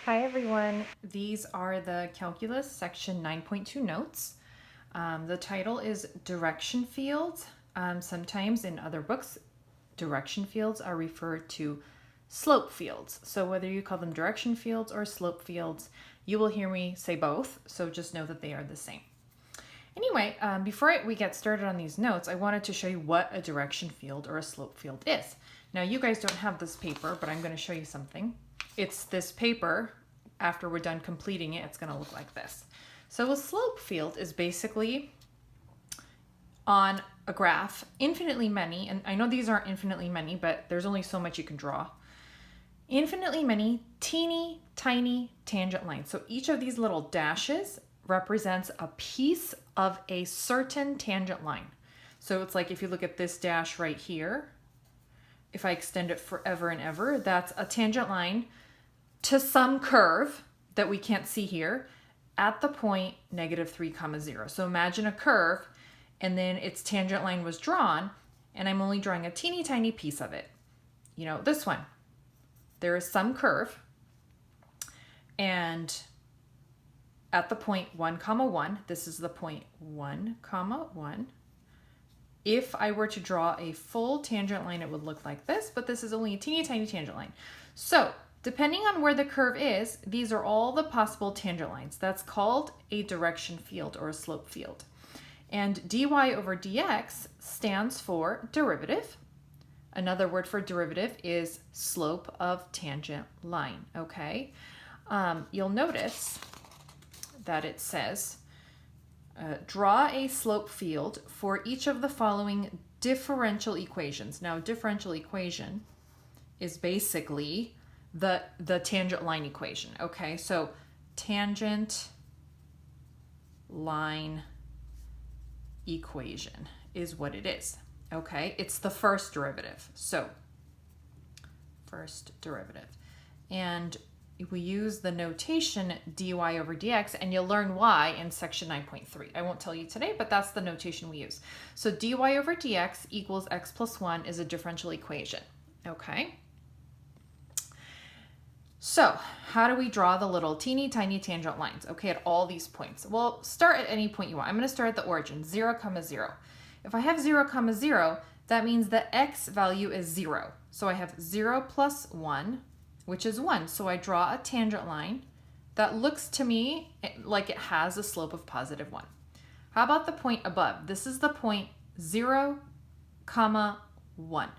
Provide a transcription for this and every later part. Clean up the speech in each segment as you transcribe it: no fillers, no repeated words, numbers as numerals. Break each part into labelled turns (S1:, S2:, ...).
S1: Hi everyone, these are the Calculus section 9.2 notes. The title is Direction Fields. Sometimes in other books, direction fields are referred to slope fields. So whether you call them direction fields or slope fields, you will hear me say both, so just know that they are the same. Anyway, before we get started on these notes, I wanted to show you what a direction field or a slope field is. Now you guys don't have this paper, but I'm going to show you something. It's this paper. After we're done completing it, it's going to look like this. So a slope field is basically on a graph, infinitely many, and I know these aren't infinitely many, but there's only so much you can draw. Infinitely many teeny tiny tangent lines. So each of these little dashes represents a piece of a certain tangent line. So it's like if you look at this dash right here, if I extend it forever and ever, that's a tangent line to some curve that we can't see here at the point -3, 0. So imagine a curve and then its tangent line was drawn and I'm only drawing a teeny tiny piece of it. You know, this one. There is some curve and at the point 1, 1, this is the point 1, 1. If I were to draw a full tangent line, it would look like this, but this is only a teeny tiny tangent line. So depending on where the curve is, these are all the possible tangent lines. That's called a direction field or a slope field. And dy over dx stands for derivative. Another word for derivative is slope of tangent line, okay? You'll notice that it says, draw a slope field for each of the following differential equations. Now, differential equation is basically the tangent line equation, okay? So tangent line equation is what it is, okay? It's the first derivative. So first derivative. And we use the notation dy over dx, and you'll learn why in section 9.3. I won't tell you today, but that's the notation we use. So dy over dx equals x plus 1 is a differential equation, okay? So how do we draw the little teeny tiny tangent lines, okay, at all these points? Well, start at any point you want. I'm going to start at the origin, 0, 0. If I have 0, 0, that means the x value is 0. So I have 0 plus 1, which is 1. So I draw a tangent line that looks to me like it has a slope of positive 1. How about the point above? This is the point 0, 1.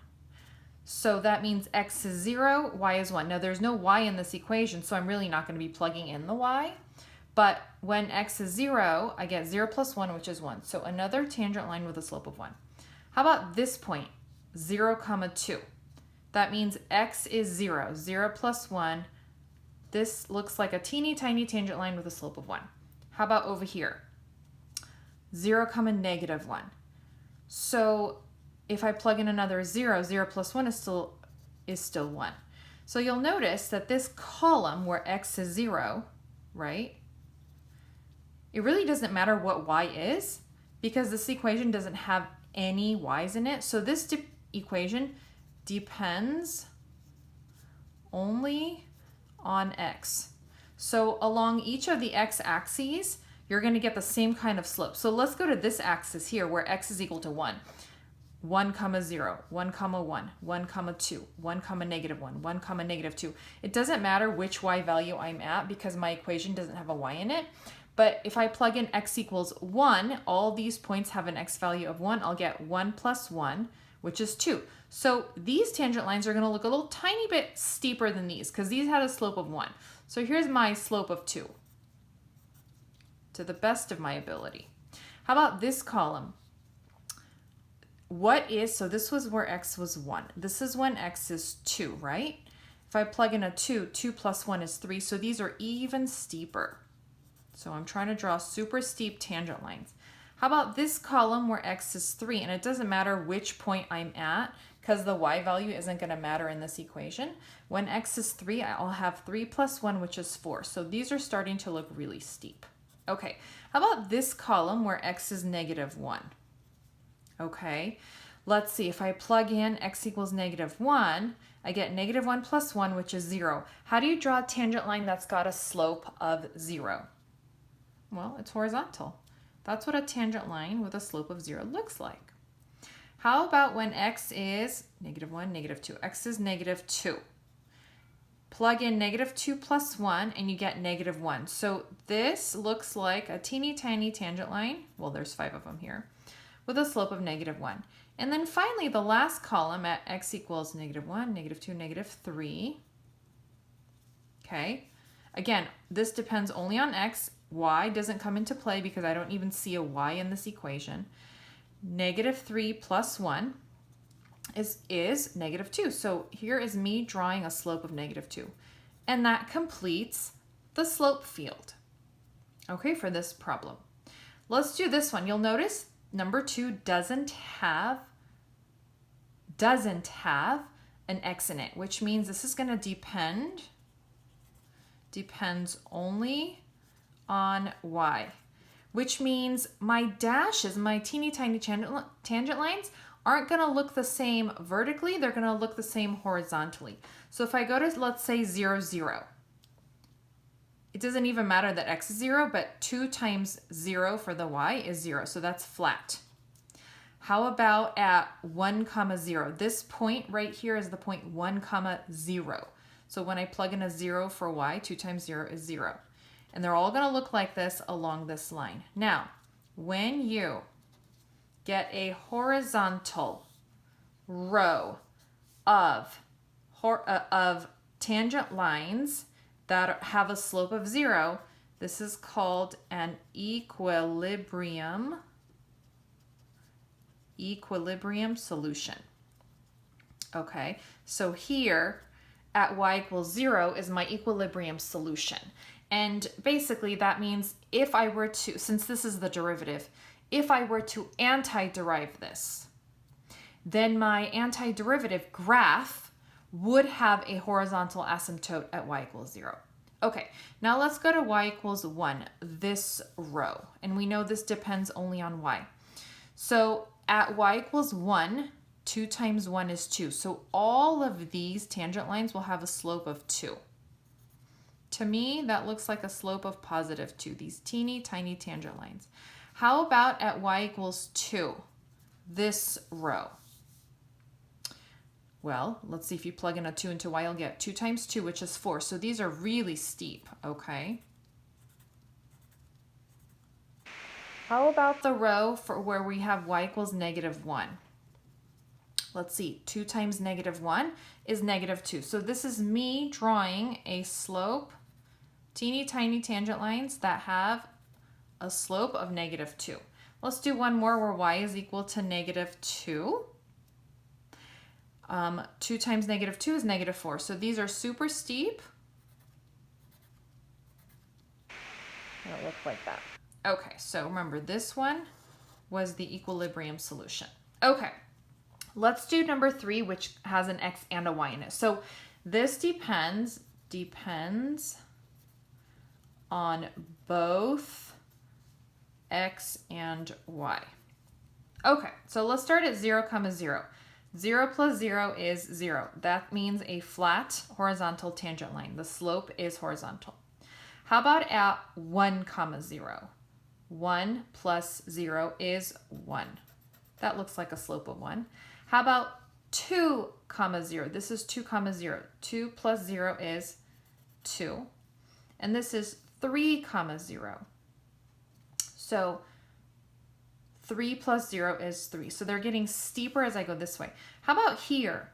S1: So that means x is 0, y is 1. Now there's no y in this equation, so I'm really not going to be plugging in the y. But when x is 0, I get 0 plus 1, which is 1. So another tangent line with a slope of 1. How about this point, 0, 2? That means x is 0, 0 plus 1. This looks like a teeny tiny tangent line with a slope of 1. How about over here? 0, negative 1. So if I plug in another 0, 0 plus 1 is still 1. So you'll notice that this column where x is 0, right? It really doesn't matter what y is because this equation doesn't have any y's in it. So this equation depends only on x. So along each of the x-axes, you're going to get the same kind of slope. So let's go to this axis here where x is equal to 1. 1, 0, 1, 1, 1, 2, 1, negative 1, 1, negative 2. It doesn't matter which y value I'm at because my equation doesn't have a y in it. But if I plug in x equals 1, all these points have an x value of 1. I'll get 1 plus 1, which is 2. So these tangent lines are going to look a little tiny bit steeper than these because these had a slope of 1. So here's my slope of 2 to the best of my ability. How about this column? So this was where x was 1. This is when x is 2, right? If I plug in a 2, 2 plus 1 is 3. So these are even steeper. So I'm trying to draw super steep tangent lines. How about this column where x is 3? And it doesn't matter which point I'm at because the y value isn't going to matter in this equation. When x is 3, I'll have 3 plus 1, which is 4. So these are starting to look really steep. Okay, how about this column where x is negative 1? Okay, let's see. If I plug in x equals negative 1, I get -1 plus 1, which is 0. How do you draw a tangent line that's got a slope of 0? Well, it's horizontal. That's what a tangent line with a slope of 0 looks like. How about when x is -1, -2? X is -2. Plug in -2 plus 1 and you get -1. So this looks like a teeny tiny tangent line. Well, there's 5 of them here, with a slope of -1. And then finally, the last column at x equals -1, -2, -3. Okay. Again, this depends only on x. Y doesn't come into play because I don't even see a y in this equation. -3 plus 1 is -2. So here is me drawing a slope of -2. And that completes the slope field, okay, for this problem. Let's do this one. You'll notice number 2 doesn't have an x in it, which means this is going to depends only on y, which means my dashes, my teeny tiny tangent lines, aren't going to look the same vertically, they're going to look the same horizontally. So if I go to, let's say, 0, 0, it doesn't even matter that x is 0, but 2 times 0 for the y is 0, so that's flat. How about at 1, 0? This point right here is the point 1, 0. So when I plug in a 0 for y, 2 times 0 is 0. And they're all going to look like this along this line. Now, when you get a horizontal row of tangent lines that have a slope of 0, this is called an equilibrium solution. Okay, so here at y equals 0 is my equilibrium solution. And basically that means if I were to, since this is the derivative, if I were to antiderive this, then my antiderivative graph would have a horizontal asymptote at y equals 0. Okay, now let's go to y equals 1, this row. And we know this depends only on y. So at y equals 1, 2 times 1 is 2. So all of these tangent lines will have a slope of 2. To me, that looks like a slope of +2, these teeny tiny tangent lines. How about at y equals 2, this row? Well, let's see, if you plug in a 2 into y, you'll get 2 times 2, which is 4. So these are really steep, okay? How about the row for where we have y equals -1? Let's see, 2 times -1 is -2. So this is me drawing a slope, teeny tiny tangent lines that have a slope of -2. Let's do one more where y is equal to -2. 2 times -2 is -4. So these are super steep. It'll look like that. Okay, so remember this one was the equilibrium solution. Okay, let's do number 3, which has an x and a y in it. So this depends on both x and y. Okay, so let's start at 0, 0. 0 plus 0 is 0. That means a flat horizontal tangent line. The slope is horizontal. How about at 1, 0? 1 plus 0 is 1. That looks like a slope of 1. How about 2, 0? This is 2, 0. 2 plus 0 is 2. And this is 3, 0. So 3 plus 0 is 3. So they're getting steeper as I go this way. How about here?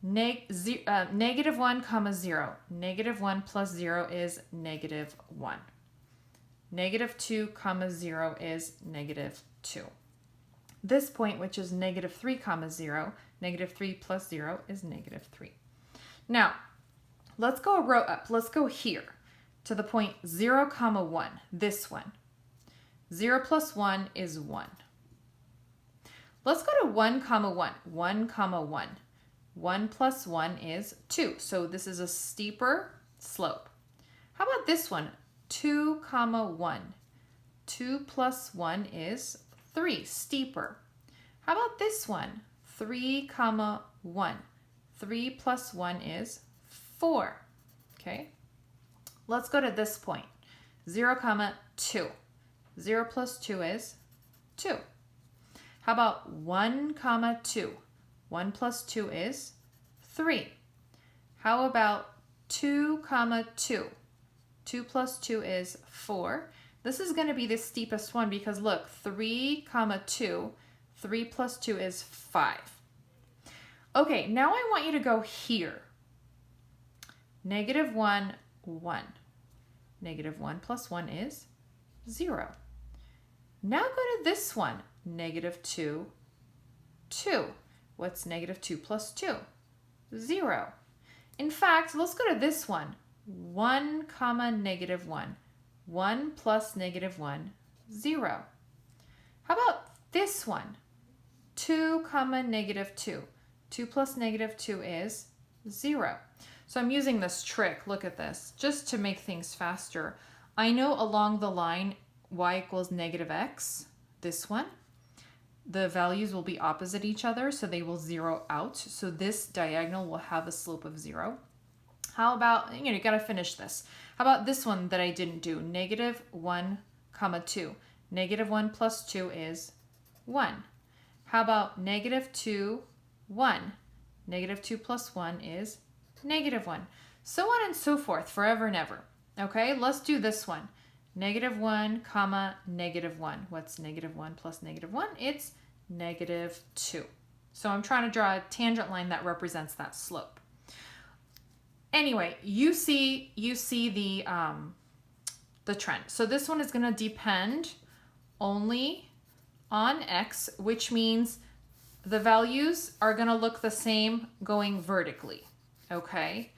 S1: -1, 0. -1 plus 0 is -1. -2, 0 is -2. This point, which is -3, 0, -3 plus 0 is -3. Now, let's go a row up. Let's go here to the point 0, 1, this one. 0 plus 1 is 1. Let's go to 1, 1. 1, 1. 1 plus 1 is 2. So this is a steeper slope. How about this one? 2, 1. 2 plus 1 is 3, steeper. How about this one? 3, 1. 3 plus 1 is 4. Okay, let's go to this point. 0, 2. 0 plus 2 is 2. How about 1, 2? 1 plus 2 is 3. How about 2, 2? 2 plus 2 is 4. This is going to be the steepest one because look, 3, 2. 3 plus 2 is 5. Okay, now I want you to go here. Negative 1, 1. Negative 1 plus 1 is 0. Now go to this one. Negative 2, 2. What's negative 2 plus 2? 0. In fact, let's go to this one. 1, negative 1. 1 plus negative 1, 0. How about this one? 2, negative 2. 2 plus negative 2 is 0. So I'm using this trick, look at this, just to make things faster. I know along the line y equals negative x, this one, the values will be opposite each other, so they will zero out. So this diagonal will have a slope of 0. How about, you got to finish this. How about this one that I didn't do? Negative 1, 2. Negative 1 plus 2 is 1. How about negative 2, 1? Negative 2 plus 1 is negative 1. So on and so forth, forever and ever. Okay, let's do this one. Negative 1, negative 1. What's negative 1 plus negative 1? It's negative 2. So I'm trying to draw a tangent line that represents that slope. Anyway, you see the trend. So this one is going to depend only on x, which means the values are going to look the same going vertically. Okay,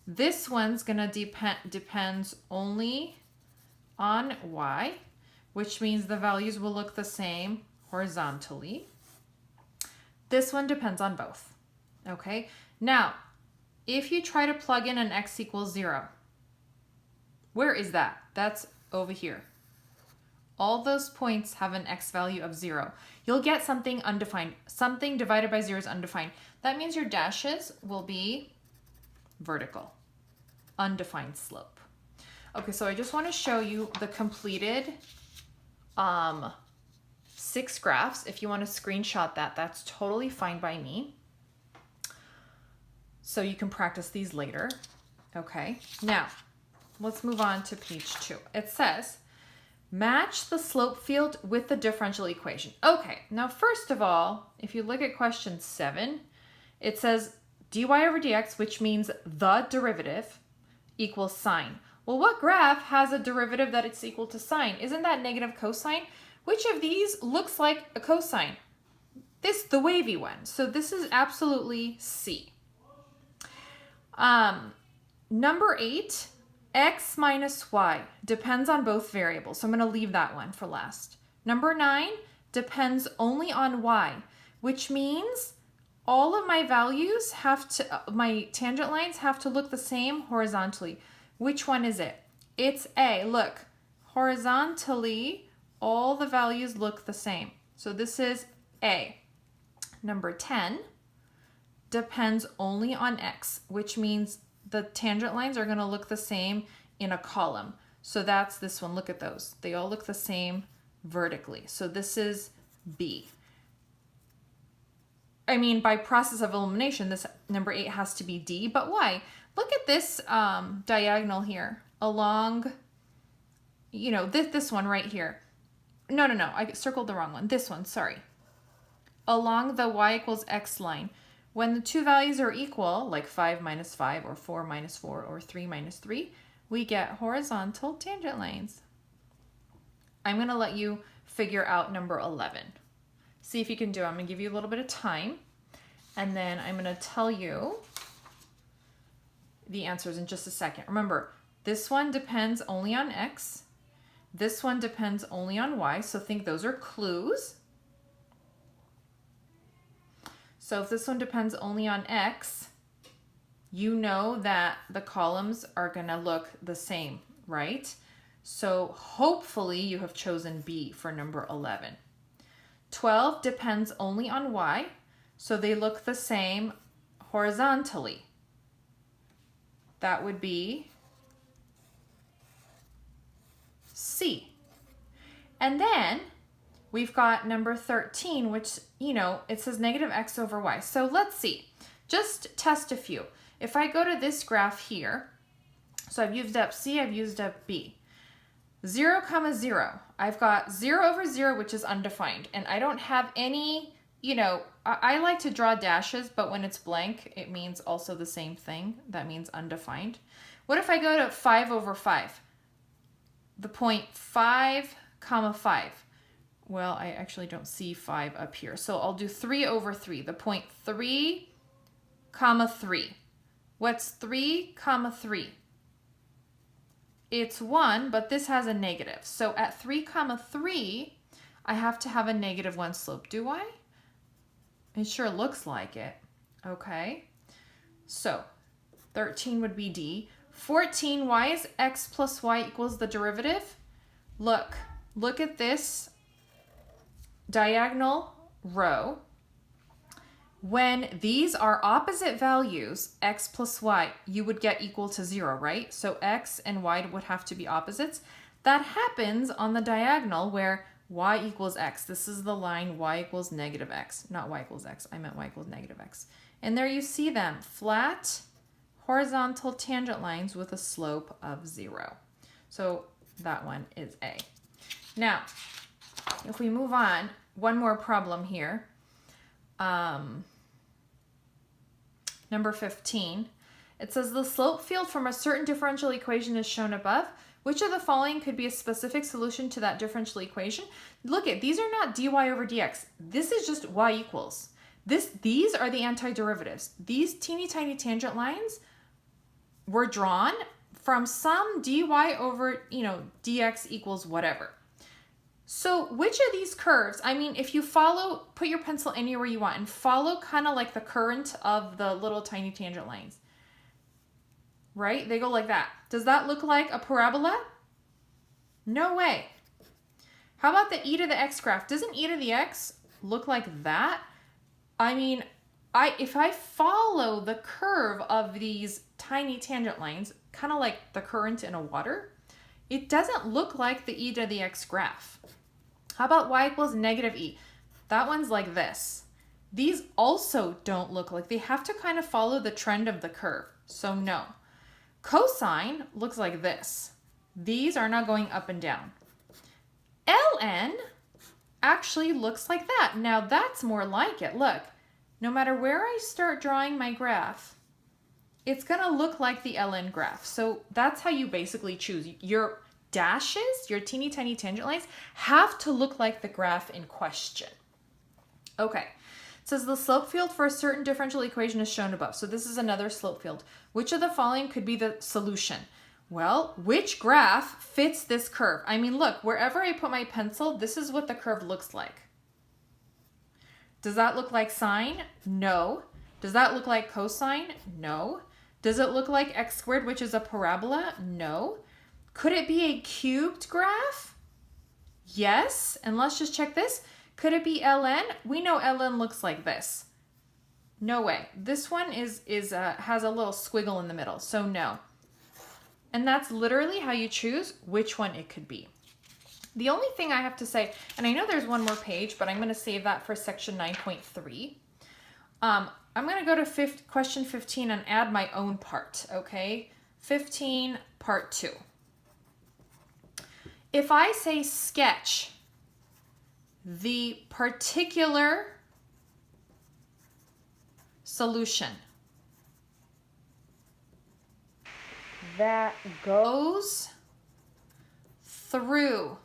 S1: this one's going to depends only on y, which means the values will look the same horizontally. This one depends on both. Okay, now if you try to plug in an x equals 0, where is that? That's over here. All those points have an x value of 0. You'll get something undefined. Something divided by 0 is undefined. That means your dashes will be vertical, undefined slope. Okay, so I just want to show you the completed 6 graphs. If you want to screenshot that, that's totally fine by me. So you can practice these later. Okay, now let's move on to page 2. It says, match the slope field with the differential equation. Okay, now first of all, if you look at question 7, it says dy over dx, which means the derivative, equals sine. Well, what graph has a derivative that it's equal to sine? Isn't that negative cosine? Which of these looks like a cosine? This, the wavy one. So this is absolutely C. Number 8, x minus y depends on both variables. So I'm going to leave that one for last. Number 9 depends only on y, which means all of my values have to, my tangent lines have to look the same horizontally. Which one is it? It's A. Look, horizontally, all the values look the same. So this is A. Number 10 depends only on x, which means the tangent lines are going to look the same in a column. So that's this one. Look at those. They all look the same vertically. So this is B. I mean, by process of elimination, this number 8 has to be D, but why? Look at this diagonal here along, this one right here. No, I circled the wrong one. This one, sorry. Along the y equals x line. When the two values are equal, like 5 minus 5 or 4 minus 4 or 3 minus 3, we get horizontal tangent lines. I'm going to let you figure out number 11. See if you can do it. I'm going to give you a little bit of time, and then I'm going to tell you the answers in just a second. Remember, this one depends only on x. This one depends only on y, so think those are clues. So if this one depends only on x, you know that the columns are going to look the same, right? So hopefully you have chosen B for number 11. 12 depends only on y, so they look the same horizontally. That would be C. And then we've got number 13, which, it says negative x over y. So let's see. Just test a few. If I go to this graph here, so I've used up C, I've used up B. 0, 0. I've got 0 over 0, which is undefined. And I don't have any, I like to draw dashes, but when it's blank, it means also the same thing. That means undefined. What if I go to 5 over 5? The point 5, 5. Well, I actually don't see 5 up here. So I'll do 3 over 3. The point 3, 3. What's 3, 3? It's 1, but this has a negative. So at 3, 3, I have to have a negative 1 slope, do I? It sure looks like it. Okay. So 13 would be D. 14, why is x plus y equals the derivative? Look at this diagonal row. When these are opposite values, x plus y, you would get equal to 0, right? So x and y would have to be opposites. That happens on the diagonal where y equals x. This is the line y equals negative x. Not y equals x. I meant y equals negative x. And there you see them, flat horizontal tangent lines with a slope of 0. So that one is A. Now, if we move on, one more problem here. Number 15. It says the slope field from a certain differential equation is shown above. Which of the following could be a specific solution to that differential equation? Look at, these are not dy over dx. This is just y equals. These are the antiderivatives. These teeny tiny tangent lines were drawn from some dy over, dx equals whatever. So which of these curves, if you follow, put your pencil anywhere you want and follow kind of like the current of the little tiny tangent lines, right? They go like that. Does that look like a parabola? No way. How about the e to the x graph? Doesn't e to the x look like that? If I follow the curve of these tiny tangent lines, kind of like the current in a water, it doesn't look like the e to the x graph. How about y equals negative e? That one's like this. These also don't look like, they have to kind of follow the trend of the curve. So no. Cosine looks like this. These are not going up and down. ln actually looks like that. Now that's more like it. Look, no matter where I start drawing my graph, it's going to look like the ln graph. So that's how you basically choose. Your dashes, your teeny tiny tangent lines, have to look like the graph in question. Okay. It says the slope field for a certain differential equation is shown above. So this is another slope field. Which of the following could be the solution? Well, which graph fits this curve? Look, wherever I put my pencil, this is what the curve looks like. Does that look like sine? No. Does that look like cosine? No. Does it look like x squared, which is a parabola? No. Could it be a cubed graph? Yes. And let's just check this. Could it be ln? We know ln looks like this. No way. This one has a little squiggle in the middle, so no. And that's literally how you choose which one it could be. The only thing I have to say, and I know there's one more page, but I'm going to save that for section 9.3. I'm going to go to question 15 and add my own part, okay? 15, part 2. If I say sketch the particular solution that goes through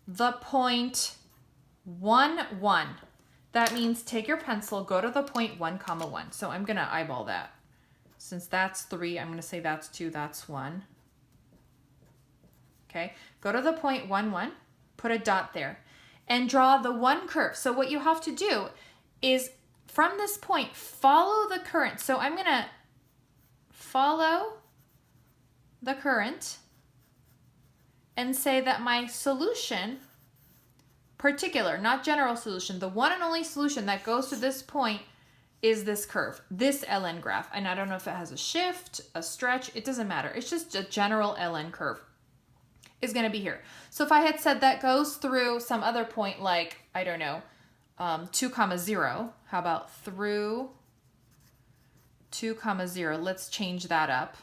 S1: the point 1, 1. That means take your pencil, go to the point 1, 1. So I'm going to eyeball that. Since that's 3, I'm going to say that's 2, that's 1. Okay, go to the point 1, 1, put a dot there, and draw the one curve. So what you have to do is from this point, follow the current. So I'm going to follow the current and say that my solution, particular, not general solution, the one and only solution that goes to this point is this curve, this ln graph. And I don't know if it has a shift, a stretch, it doesn't matter. It's just a general ln curve is going to be here. So if I had said that goes through some other point like, I don't know, 2 comma 0, how about through 2 comma 0, let's change that up.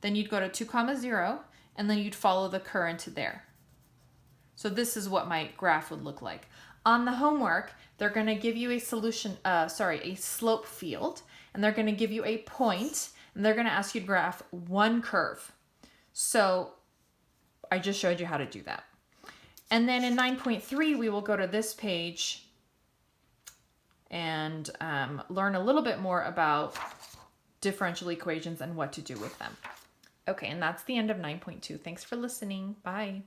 S1: Then you'd go to 2 comma 0, and then you'd follow the current there. So this is what my graph would look like. On the homework, they're going to give you a a slope field, and they're going to give you a point, and they're going to ask you to graph one curve. So I just showed you how to do that. And then in 9.3, we will go to this page and learn a little bit more about differential equations and what to do with them. Okay, and that's the end of 9.2. Thanks for listening. Bye.